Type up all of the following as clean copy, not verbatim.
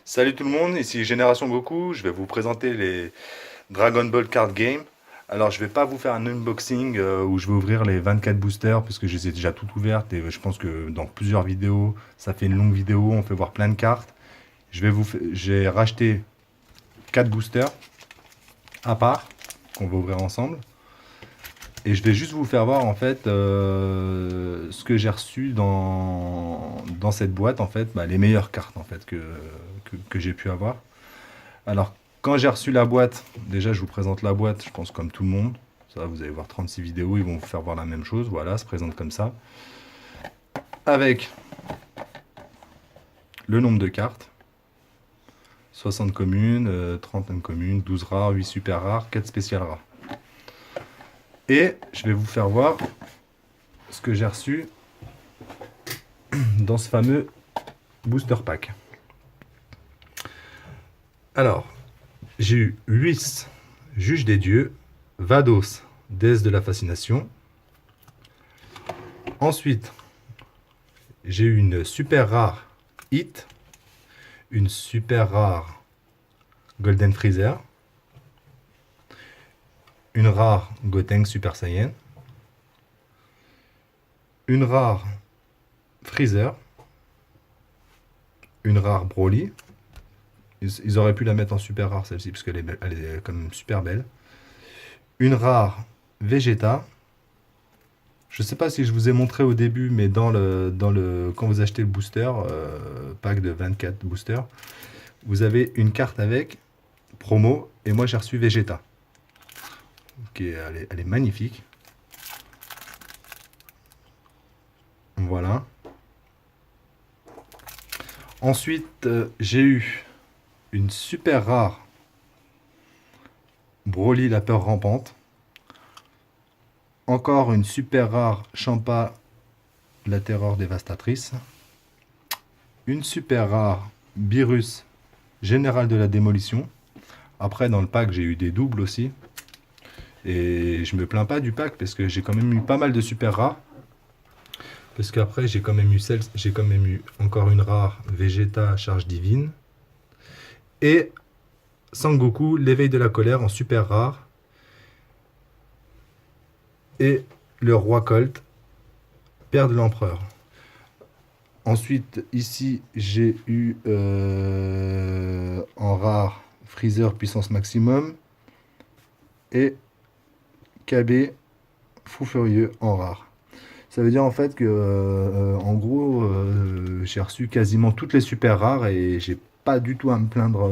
Salut tout le monde, ici Génération Goku, je vais vous présenter les Dragon Ball Card Game. Alors je vais pas vous faire un unboxing où je vais ouvrir les 24 boosters parce que je les ai déjà toutes ouvertes et je pense que dans plusieurs vidéos, ça fait une longue vidéo, on fait voir plein de cartes. J'ai racheté 4 boosters à part qu'on va ouvrir ensemble. Et je vais juste vous faire voir en fait ce que j'ai reçu dans cette boîte en fait, les meilleures cartes en fait que j'ai pu avoir. Alors, quand j'ai reçu la boîte, déjà je vous présente la boîte, je pense comme tout le monde. Ça, vous allez voir 36 vidéos, ils vont vous faire voir la même chose. Voilà, se présente comme ça. Avec le nombre de cartes. 60 communes, 30 communes, 12 rares, 8 super rares, 4 spéciales rares. Et je vais vous faire voir ce que j'ai reçu dans ce fameux booster pack. Alors, j'ai eu Whis, juge des dieux, Vados, déesse de la fascination. Ensuite, j'ai eu une super rare Hit, une super rare Golden Freezer, une rare Gotenks Super Saiyan, une rare Freezer, une rare Broly. Ils auraient pu la mettre en super rare celle-ci parce qu'elle est, elle est quand même super belle. Une rare Vegeta. Je ne sais pas si je vous ai montré au début, mais quand vous achetez le booster, pack de 24 boosters, vous avez une carte avec promo et moi j'ai reçu Vegeta. Elle est magnifique. Voilà. Ensuite, j'ai eu une super rare Broly la peur rampante. Encore une super rare Champa la terreur dévastatrice. Une super rare Beerus général de la démolition. Après, dans le pack, j'ai eu des doubles aussi. Et je me plains pas du pack parce que j'ai quand même eu pas mal de super rares. Parce qu'après, j'ai quand même eu encore une rare Vegeta charge divine. Et Sangoku, l'éveil de la colère en super rare. Et le roi Colt, père de l'empereur. Ensuite, ici, j'ai eu en rare Freezer puissance maximum. Et KB fou furieux en rare. Ça veut dire en fait que, en gros, j'ai reçu quasiment toutes les super rares et j'ai pas du tout à me plaindre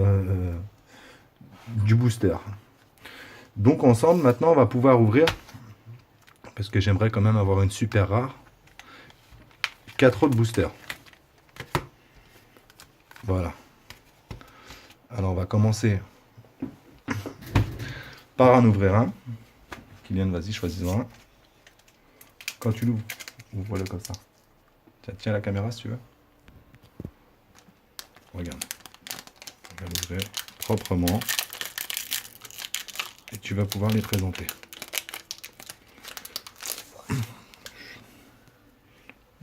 du booster. Donc ensemble, maintenant, on va pouvoir ouvrir, parce que j'aimerais quand même avoir une super rare, 4 autres boosters. Voilà. Alors on va commencer par en ouvrir un. Kylian, vas-y, choisis-en un. Quand tu l'ouvres, ouvre-le comme ça. Tiens la caméra si tu veux. Regarde. On va l'ouvrir proprement. Et tu vas pouvoir les présenter.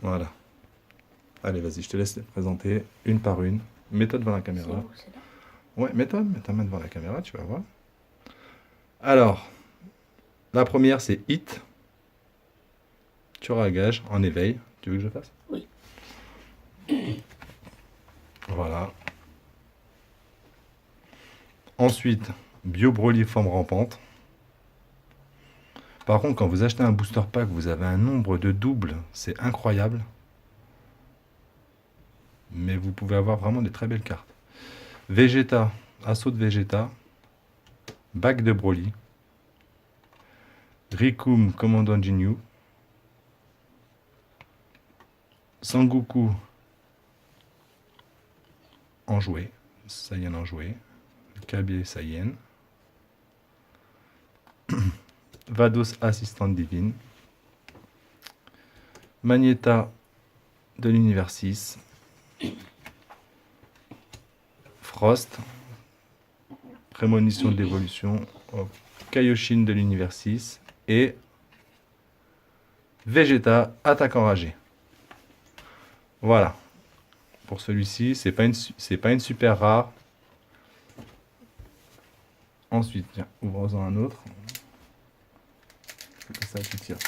Voilà. Allez, vas-y, je te laisse les présenter une par une. Mets-toi devant la caméra. Ouais, mets-toi, mets ta main devant la caméra, tu vas voir. Alors, la première, c'est Hit. Tu auras un gage en éveil. Tu veux que je fasse? Oui. Voilà. Ensuite, Bio Broly forme rampante. Par contre, quand vous achetez un booster pack, vous avez un nombre de doubles, c'est incroyable. Mais vous pouvez avoir vraiment des très belles cartes. Vegeta, assaut de Vegeta. Bac de Broly. Rikum, commandant Jinyu. Sangoku, enjoué. Saiyan enjoué. Kabi Saiyan. Vados, assistante divine. Magneta de l'univers 6. Frost. Prémonition de l'évolution. Kaioshin de l'univers 6. Et Vegeta, attaque enragé. Voilà. pour celui-ci. C'est pas une super rare. Ensuite, tiens, ouvre-en un autre. Comme ça, tu tires.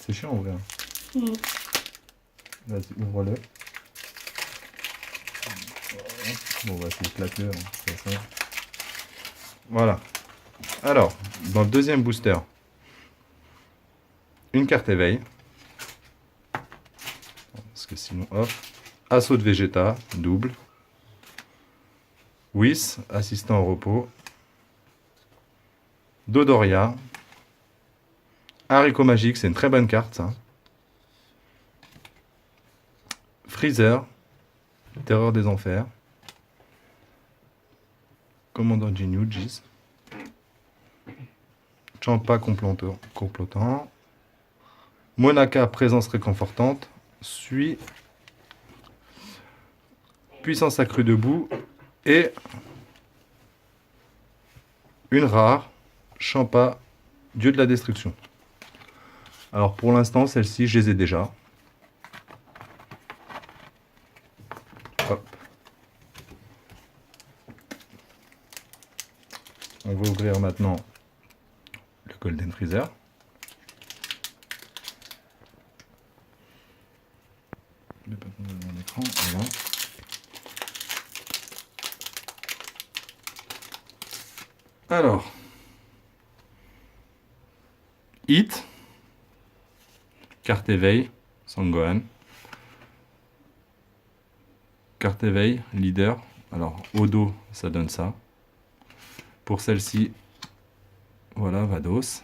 C'est chiant à ouvrir. Vas-y, ouvre-le. Bon, on va essayer de éclater, hein, de toute façon. Voilà. Alors, dans le deuxième booster, une carte éveil. Parce que sinon, hop. Assaut de Vegeta, double. Whis, assistant au repos. Dodoria. Haricot Magique, c'est une très bonne carte, ça. Freezer. Terreur des Enfers. Commandant Ginyu, Jis. Champa complotant. Monaka, présence réconfortante. Suit. Puissance accrue debout. Et une rare. Champa, dieu de la destruction. Alors pour l'instant, celles-ci, je les ai déjà. Hop. On va ouvrir maintenant le Golden Freezer. Je vais pas tomber dans l'écran, voilà. Alors, Hit, carte éveil, Sangohan. Carte éveil, leader. Alors, au dos, ça donne ça. Pour celle-ci, voilà, Vados.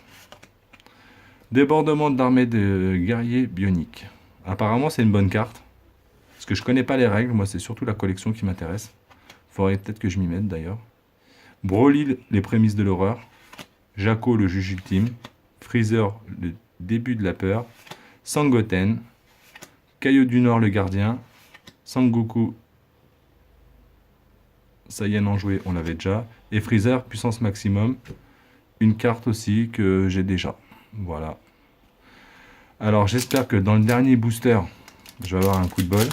Débordement de l'armée de guerriers bioniques. Apparemment, c'est une bonne carte. Parce que je connais pas les règles. Moi, c'est surtout la collection qui m'intéresse. Faudrait peut-être que je m'y mette, d'ailleurs. Broly, les prémices de l'horreur. Jaco, le juge ultime. Freezer, le début de la peur. Sangoten. Caillou du Nord, le gardien. Sangoku, Saiyan enjoué, on l'avait déjà. Et Freezer, puissance maximum. Une carte aussi que j'ai déjà. Voilà. Alors, j'espère que dans le dernier booster, je vais avoir un coup de bol.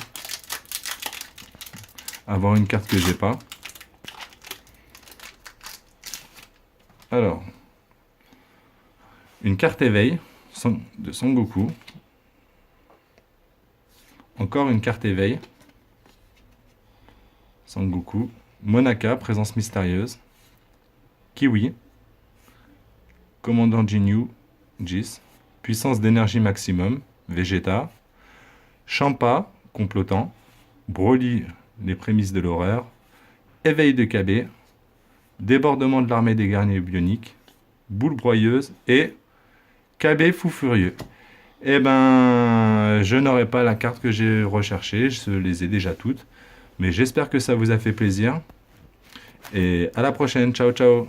Avoir une carte que j'ai pas. Alors, une carte éveil de Sangoku. Encore une carte éveil. Sangoku. Monaka, présence mystérieuse. Kiwi. Commandant Ginyu, Jis. Puissance d'énergie maximum, Vegeta. Champa, complotant. Broly, les prémices de l'horreur. Éveil de KB. Débordement de l'armée des guerriers bioniques. Boule broyeuse et KB fou furieux. Eh ben, je n'aurai pas la carte que j'ai recherchée, je les ai déjà toutes. Mais j'espère que ça vous a fait plaisir. Et à la prochaine, ciao ciao.